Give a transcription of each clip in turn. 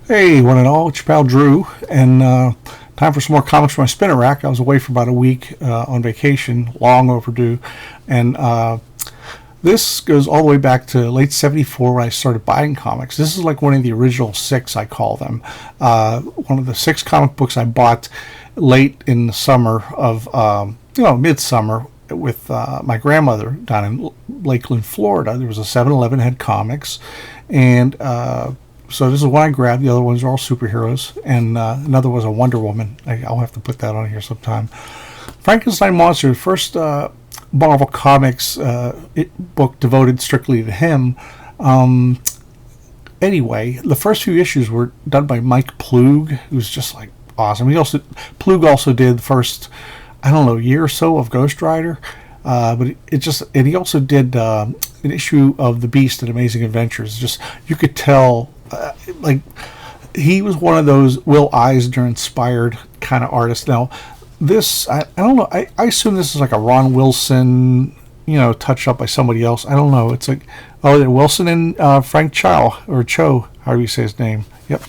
Hey, one and all, it's your pal Drew, and time for some more comics from my spinner rack. I was away for about a week on vacation, long overdue, and this goes all the way back to late '74 when I started buying comics. This is like one of the original six, I call them. One of the six comic books I bought late in the summer of, midsummer with my grandmother down in Lakeland, Florida. There was a 7-Eleven had comics, and so this is one I grabbed. The other ones are all superheroes, and another was a Wonder Woman. I'll have to put that on here sometime. Frankenstein Monster, the first Marvel Comics book devoted strictly to him. Anyway, the first few issues were done by Mike Ploog, who's just like awesome. Ploog also did the first, year or so of Ghost Rider. But and he also did an issue of The Beast and Amazing Adventures. Just, you could tell, he was one of those Will Eisner inspired kind of artists. Now, this, I don't know, I assume this is like a Ron Wilson, touched up by somebody else. I don't know. It's like, Wilson and Frank Cho, however you say his name. Yep.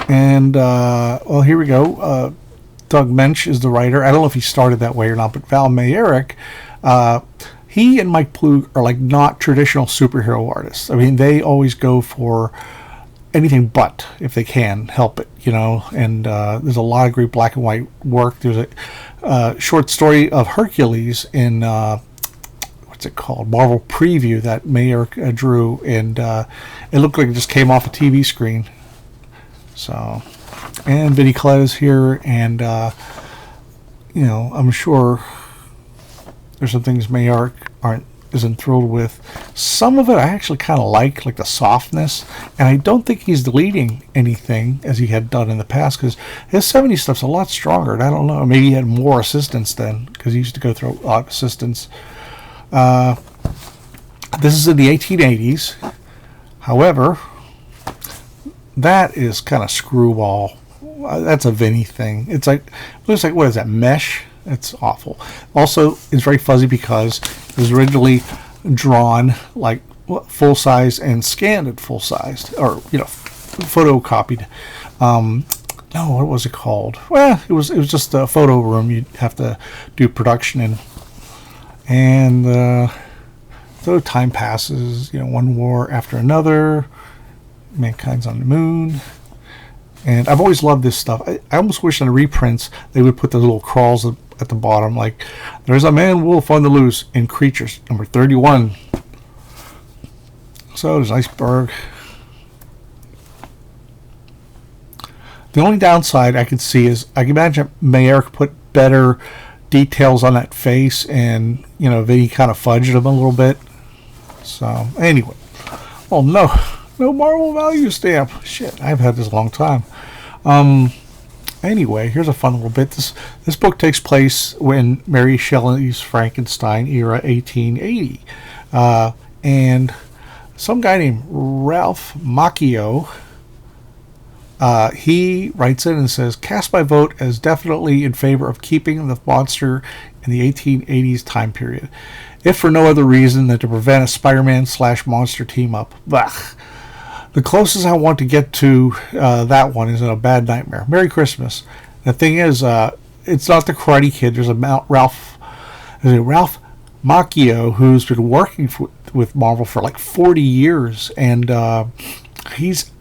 And, here we go. Doug Mensch is the writer. I don't know if he started that way or not, but Val Mayerick, he and Mike Ploog are like not traditional superhero artists. I mean, they always go for anything but, if they can help it, and there's a lot of great black and white work. There's a short story of Hercules in, what's it called, Marvel Preview that Mayerick drew, and it looked like it just came off a TV screen. So... And Vinnie Collette is here, and I'm sure there's some things Mayerick isn't thrilled with. Some of it I actually kind of like the softness, and I don't think he's deleting anything as he had done in the past, because his 70s stuff's a lot stronger. And I don't know, maybe he had more assistants then, because he used to go through a lot of assistants. This is in the 1880s. However, that is kind of screwball. That's a Vinny thing. Looks like, what is that, mesh? It's awful. Also, it's very fuzzy because it was originally drawn like full size and scanned at full size, or photocopied. No, what was it called? Well, it was just a photo room you'd have to do production in. And so time passes. One war after another. Mankind's on the Moon. And I've always loved this stuff. I almost wish on the reprints they would put the little crawls at the bottom, like, there's a man wolf on the loose in Creatures, number 31. So there's Iceberg. The only downside I could see is I can imagine Mayerick put better details on that face, and, Vinny kind of fudged him a little bit. So, anyway. Oh, no. No Marvel value stamp. Shit, I've had this a long time. Anyway, here's a fun little bit. This book takes place when Mary Shelley's Frankenstein era, 1880. And some guy named Ralph Macchio, he writes in and says, cast my vote as definitely in favor of keeping the monster in the 1880s time period, if for no other reason than to prevent a SpiderMan / monster team up. Bah. The closest I want to get to that one is in A Bad Nightmare. Merry Christmas. The thing is, it's not the Karate Kid. There's a Ralph Macchio who's been working with Marvel for like 40 years, and he's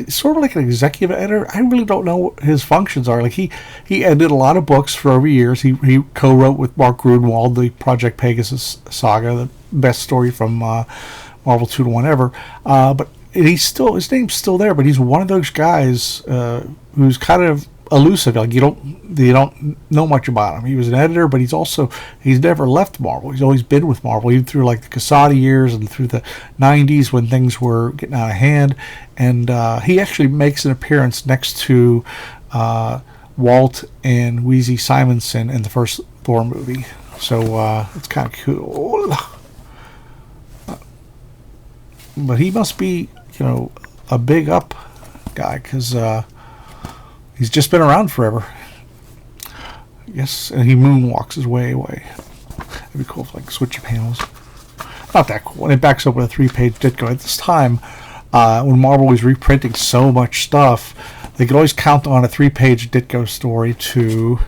sort of like an executive editor. I really don't know what his functions are. Like he edited a lot of books for over years. He co-wrote with Mark Gruenwald the Project Pegasus saga, the best story from Marvel 2-1 ever. But his name's still there, but he's one of those guys who's kind of elusive. Like you don't know much about him. He was an editor, but he's never left Marvel. He's always been with Marvel, even through like the Casada years and through the 90s when things were getting out of hand. And he actually makes an appearance next to Walt and Wheezy Simonson in the first Thor movie. So it's kind of cool. But he must be, a big up guy, because he's just been around forever. Yes, and he moonwalks his way away. It'd be cool if switchy panels. Not that cool. And it backs up with a 3-page Ditko. At this time, when Marvel was reprinting so much stuff, they could always count on a 3-page Ditko story to,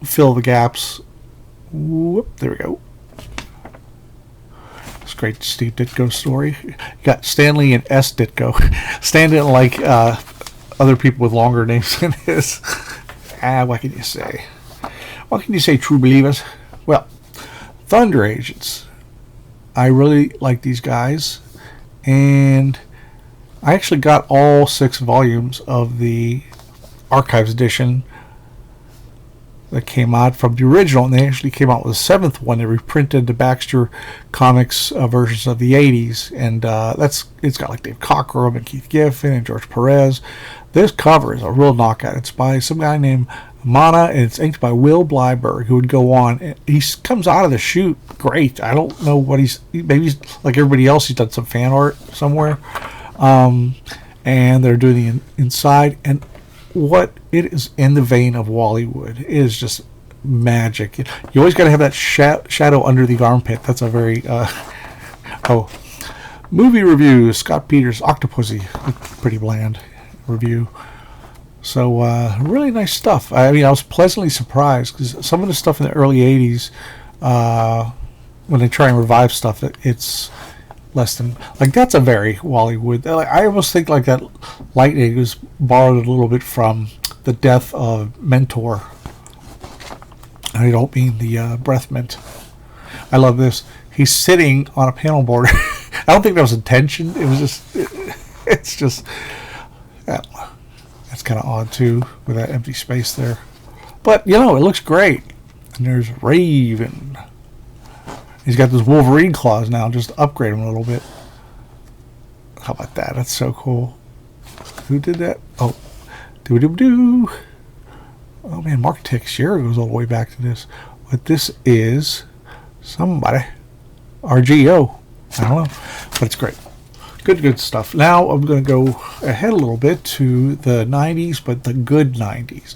fill the gaps. Whoop, there we go. It's a great Steve Ditko story. You got Stanley and S. Ditko. Stan didn't like other people with longer names than his. What can you say? What can you say, true believers? Well, Thunder Agents. I really like these guys. And I actually got all 6 volumes of the Archives edition that came out from the original, and they actually came out with a 7th one. They reprinted the Baxter Comics versions of the 80s, and it's got like Dave Cockrum and Keith Giffen and George Perez. This cover is a real knockout. It's by some guy named Mana, and it's inked by Will Blyberg, who would go on. He comes out of the chute great. I don't know what maybe he's like everybody else. He's done some fan art somewhere, and they're doing the inside, and what it is in the vein of Wallywood. It is just magic. You always got to have that shadow under the armpit. That's a very movie review. Scott Peters, Octopussy, pretty bland review. So really nice stuff. I mean, I was pleasantly surprised because some of the stuff in the early 80s, when they try and revive stuff, it's less than, like, that's a very Wallywood. I almost think like that Lightning was borrowed a little bit from the death of Mentor. I don't mean the breath mint. I love this. He's sitting on a panel board. I don't think that was intention. It was just, it's just, that's kind of odd too, with that empty space there. But, it looks great. And there's Raven. He's got those Wolverine claws now. Just upgrade him a little bit. How about that? That's so cool. Who did that? Oh, doo-doo-doo. Oh man, Mark Teixeira goes all the way back to this. But this is somebody. RGO. I don't know. But it's great. Good stuff. Now I'm going to go ahead a little bit to the 90s, but the good 90s.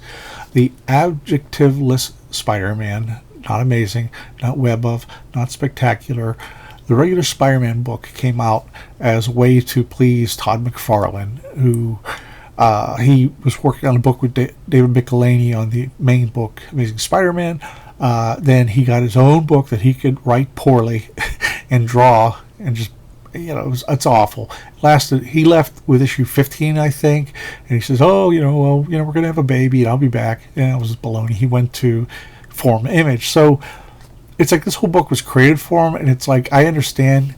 The adjectiveless Spider-Man. Not amazing, not web of, not spectacular. The regular Spider-Man book came out as a way to please Todd McFarlane, who he was working on a book with David Michelinie on the main book, Amazing Spider-Man. Then he got his own book that he could write poorly and draw, and just, it's awful. He left with issue 15, I think, and he says, we're going to have a baby, and I'll be back. And it was baloney. He went to Form Image. So it's like this whole book was created for him, and it's like, I understand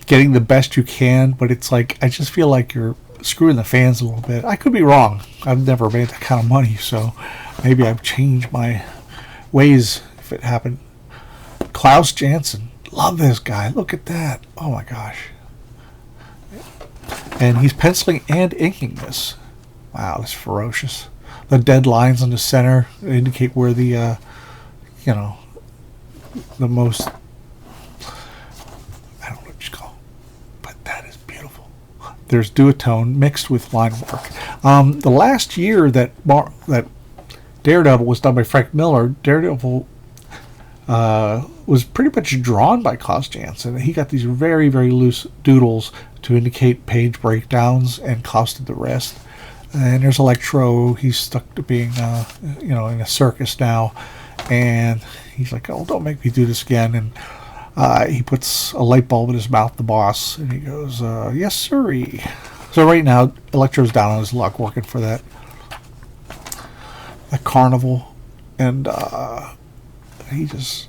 getting the best you can, but it's like, I just feel like you're screwing the fans a little bit. I could be wrong. I've never made that kind of money, so maybe I've changed my ways if it happened. Klaus Janson. Love this guy. Look at that. Oh my gosh. And he's penciling and inking this. Wow, that's ferocious. The dead lines in the center indicate where the the most, I don't know what you call it, but that is beautiful. There's duotone mixed with line work. The last year that Daredevil was done by Frank Miller, Daredevil was pretty much drawn by Klaus Janson. He got these very, very loose doodles to indicate page breakdowns, and Klaus did the rest. And there's Electro. He's stuck to being, in a circus now. And he's like, oh, don't make me do this again. And he puts a light bulb in his mouth, the boss. And he goes, yes, sirree. So right now, Electro's down on his luck working for that carnival. And he's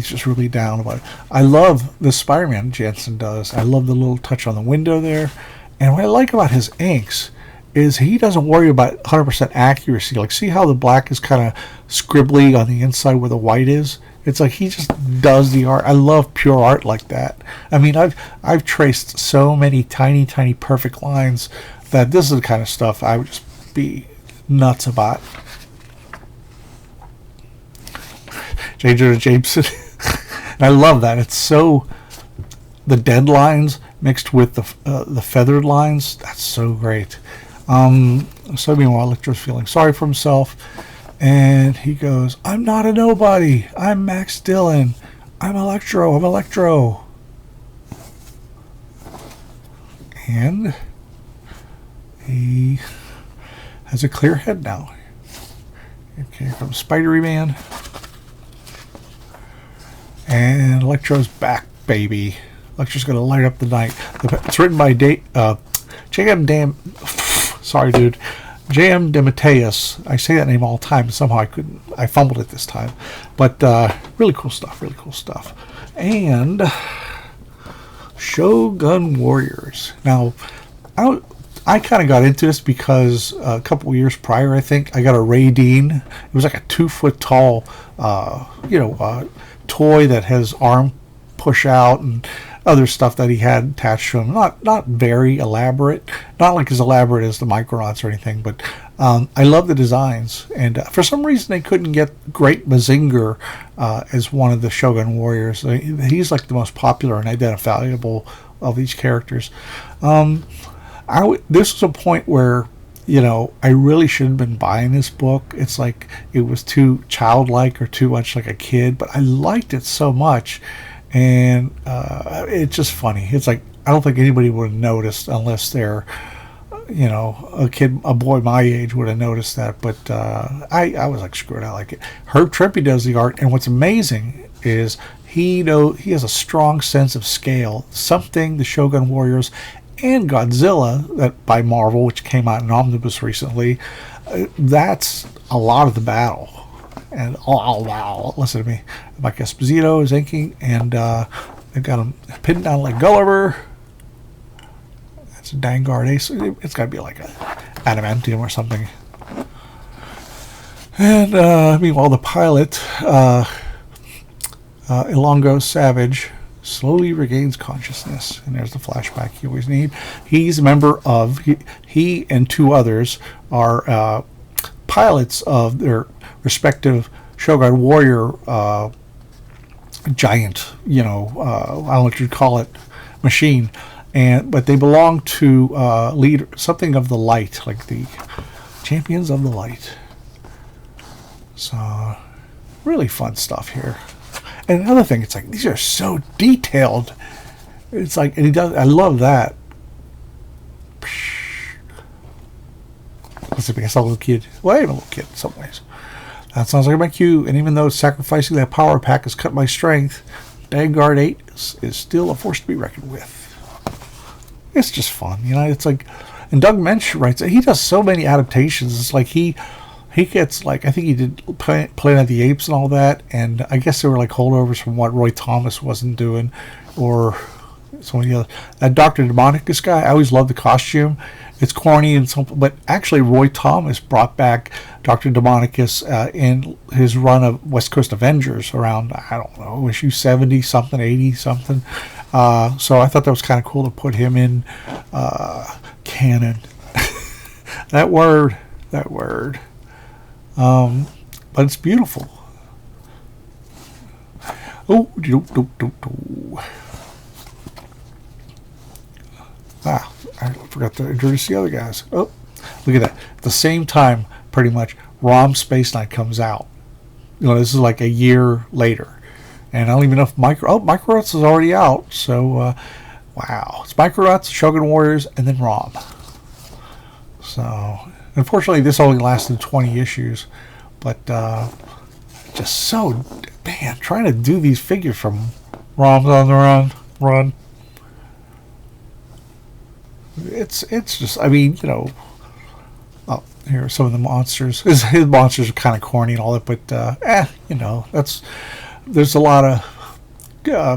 just really down about it. I love the Spider-Man Jansen does. I love the little touch on the window there. And what I like about his inks is he doesn't worry about 100% accuracy. Like, see how the black is kind of scribbly on the inside where the white is? It's like he just does the art. I love pure art like that. I mean, I've traced so many tiny, tiny perfect lines that this is the kind of stuff I would just be nuts about. J. Jonah Jameson. And I love that. It's so, the dead lines mixed with the feathered lines. That's so great. So meanwhile, Electro's feeling sorry for himself, and he goes, I'm not a nobody. I'm Max Dillon. I'm Electro. And he has a clear head now. Okay, here comes SpiderMan. And Electro's back, baby. Electro's going to light up the night. It's written by J.M. Sorry, dude. J.M. DeMatteis. I say that name all the time. Somehow I fumbled it this time. But really cool stuff. Really cool stuff. And Shogun Warriors. Now, I kind of got into this because a couple of years prior, I think, I got a Ray Dean. It was like a 2-foot tall, toy that has arm push out and other stuff that he had attached to him. Not very elaborate, not like as elaborate as the Micronauts or anything, but I love the designs. And for some reason, they couldn't get Great Mazinger as one of the Shogun Warriors. He's like the most popular and identifiable of these characters. This was a point where, I really should have been buying this book. It's like it was too childlike or too much like a kid, but I liked it so much. And it's just funny. It's like I don't think anybody would have noticed unless they're, a boy my age would have noticed that. But I was like, screw it, I like it. Herb Trimpe does the art, and what's amazing is he has a strong sense of scale. Something the Shogun Warriors and Godzilla that by Marvel, which came out in Omnibus recently, that's a lot of the battle. And wow, listen to me. Mike Esposito is inking, and they've got him pinned down like Gulliver. That's a Vanguard Ace. It's got to be like a adamantium or something. And meanwhile, the pilot, Ilongo Savage, slowly regains consciousness. And there's the flashback you always need. He's a member of, he and 2 others are pilots of their respective Shogun Warrior giant, I don't know what you'd call it, machine. But they belong to leader, something of the light, like the Champions of the Light. So, really fun stuff here. And another thing, it's like, these are so detailed. It's like, and I love that. Listen, I saw a little kid. Well, I am a little kid in some ways. That sounds like my cue. And even though sacrificing that power pack has cut my strength, Vanguard 8 is still a force to be reckoned with. It's just fun, It's like, and Doug Mensch writes, he does so many adaptations. It's like he gets, like, I think he did Planet of the Apes and all that, and I guess they were like holdovers from what Roy Thomas wasn't doing, or some of the other. That Dr. Demonicus guy, I always loved the costume. It's corny and something, but actually Roy Thomas brought back Dr. Demonicus in his run of West Coast Avengers around, I don't know, issue 70 something, 80 something. So I thought that was kind of cool to put him in canon. that word. But it's beautiful. Oh, I forgot to introduce the other guys. Oh, look at that. At the same time, pretty much, ROM Space Knight comes out. This is like a year later. And I don't even know if Micronauts is already out. So, wow. It's Micronauts, Shogun Warriors, and then ROM. So, unfortunately, this only lasted 20 issues. But, just so, man, trying to do these figures from ROMs on the run. It's just, I mean, oh, here are some of the monsters. His monsters are kind of corny and all that, but, there's a lot of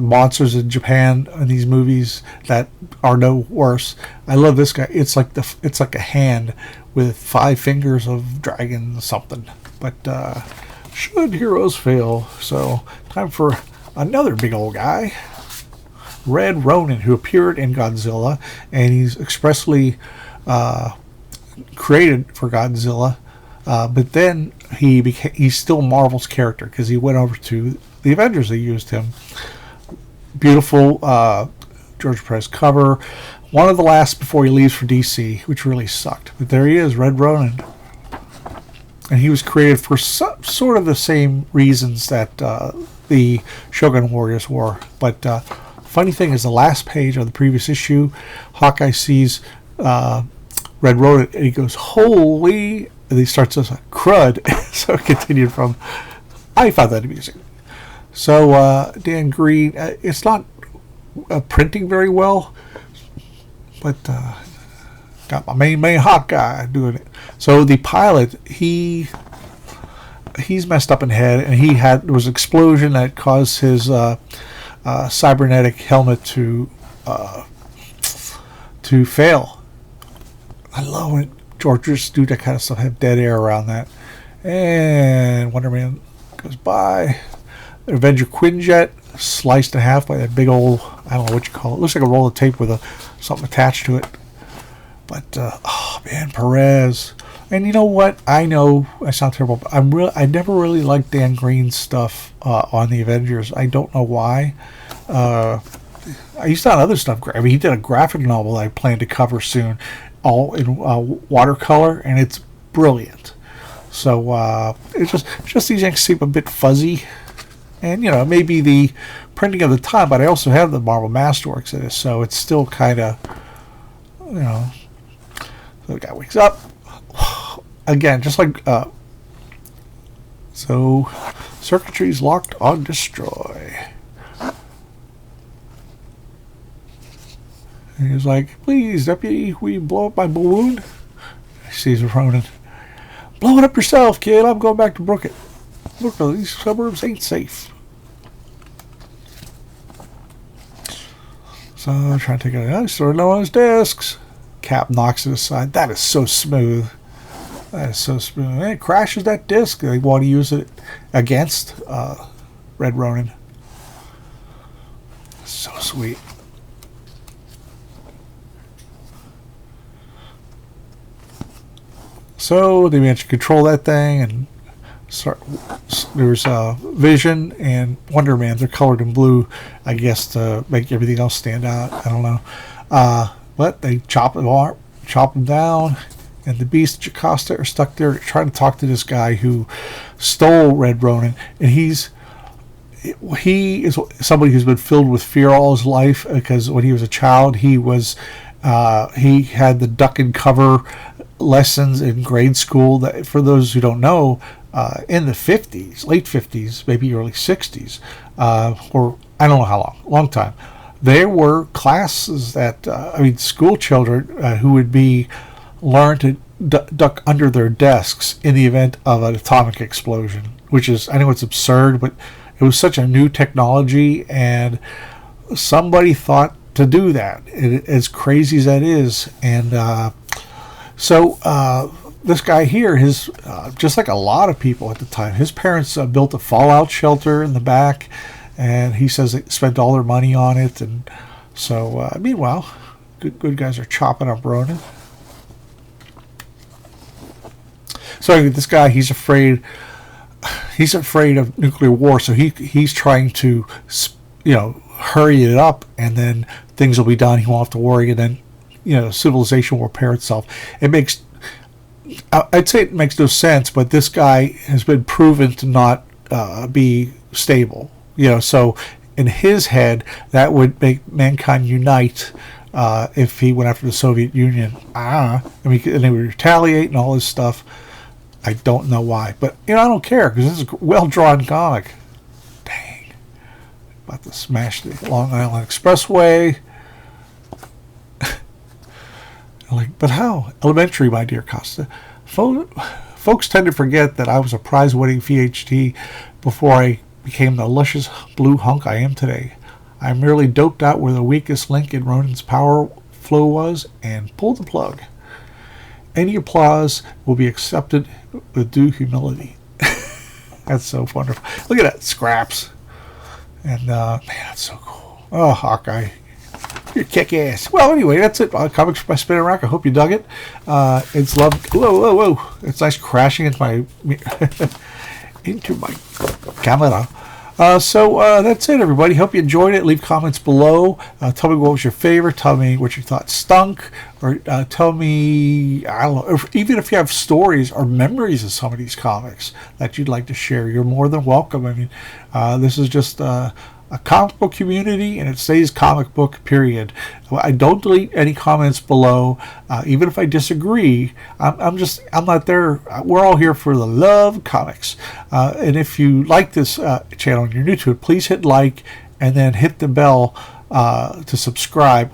monsters in Japan in these movies that are no worse. I love this guy. It's like a hand with 5 fingers of dragon something. But should heroes fail? So time for another big old guy, Red Ronin, who appeared in Godzilla, and he's expressly created for Godzilla. But then he's still Marvel's character because he went over to the Avengers. They used him. Beautiful George Perez cover. One of the last before he leaves for DC, which really sucked. But there he is, Red Ronin. And he was created for sort of the same reasons that the Shogun Warriors were. But funny thing is, the last page of the previous issue, Hawkeye sees Red Ronin, and he goes, "Holy!" And he starts as a crud. So it continued from. I found that amusing. So Dan Green, it's not printing very well, but got my main Hawkeye doing it. So the pilot, he's messed up in the head, and there was an explosion that caused his cybernetic helmet to fail. I love when Georges do that kind of stuff, have dead air around that. And Wonder Man goes by. The Avenger Quinjet sliced in half by that big old, I don't know what you call it. It looks like a roll of tape with something attached to it. But, oh man, Perez. And you know what? I know I sound terrible, but I never really liked Dan Green's stuff on the Avengers. I don't know why. He's done other stuff. I mean, he did a graphic novel I plan to cover soon, all in watercolor, and it's brilliant. So it's just these things seem a bit fuzzy, and maybe the printing of the time. But I also have the Marvel Masterworks in it, so it's still kind of So the guy wakes up again, just like so. Circuitry's locked on destroy. And he's like, "Please, deputy, will you blow up my balloon?" He sees Ronin. "Blow it up yourself, kid. I'm going back to Brooklyn. These suburbs ain't safe." So I'm trying to take it out. He's throwing it on his desks. Cap knocks it aside. That is so smooth. That is so smooth. And it crashes that disc. They want to use it against Red Ronin. So sweet. So they managed to control that thing, and there's Vision and Wonder Man. They're colored in blue, I guess, to make everything else stand out. I don't know. But they chop them down, and the Beast and Jocasta are stuck there trying to talk to this guy who stole Red Ronin, and he is somebody who's been filled with fear all his life, because when he was a child, he had the duck and cover lessons in grade school. That, for those who don't know, in the 50s, late 50s, maybe early 60s, or I don't know how long time, there were classes that school children who would learn to duck under their desks in the event of an atomic explosion, which is, I know it's absurd, but it was such a new technology, and somebody thought to do that, as crazy as that is. And so this guy here, just like a lot of people at the time, his parents built a fallout shelter in the back, and he says they spent all their money on it. And so meanwhile, good guys are chopping up Ronin. So this guy, he's afraid of nuclear war, so he's trying to hurry it up, and then things will be done. He won't have to worry, and then civilization will repair itself. I'd say it makes no sense, but this guy has been proven to not be stable. So in his head, that would make mankind unite if he went after the Soviet Union. And they would retaliate and all this stuff. I don't know why, but I don't care, because this is a well-drawn comic. Dang. About to smash the Long Island Expressway. But how? Elementary, my dear Costa. Folks tend to forget that I was a prize-winning PhD before I became the luscious blue hunk I am today. I merely doped out where the weakest link in Ronin's power flow was and pulled the plug. Any applause will be accepted with due humility. That's so wonderful. Look at that, scraps. And man, that's so cool. Oh, Hawkeye. You're kick-ass. Well, anyway, that's it. Comics by Spinning Rack. I hope you dug it. It's love. Whoa. It's nice crashing into my camera. So that's it, everybody. Hope you enjoyed it. Leave comments below. Tell me what was your favorite. Tell me what you thought stunk. Or tell me, I don't know, even if you have stories or memories of some of these comics that you'd like to share, you're more than welcome. This is just a comic book community, and it stays comic book, period. I don't delete any comments below, even if I disagree. I'm not there. We're all here for the love of comics. And if you like this channel and you're new to it, please hit like and then hit the bell to subscribe.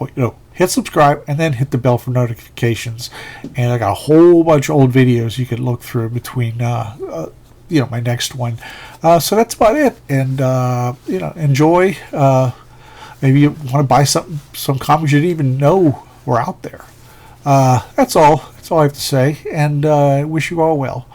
Hit subscribe and then hit the bell for notifications. And I got a whole bunch of old videos you can look through between my next one. So that's about it. And enjoy. Maybe you want to buy some comics you didn't even know were out there. That's all I have to say. And I wish you all well.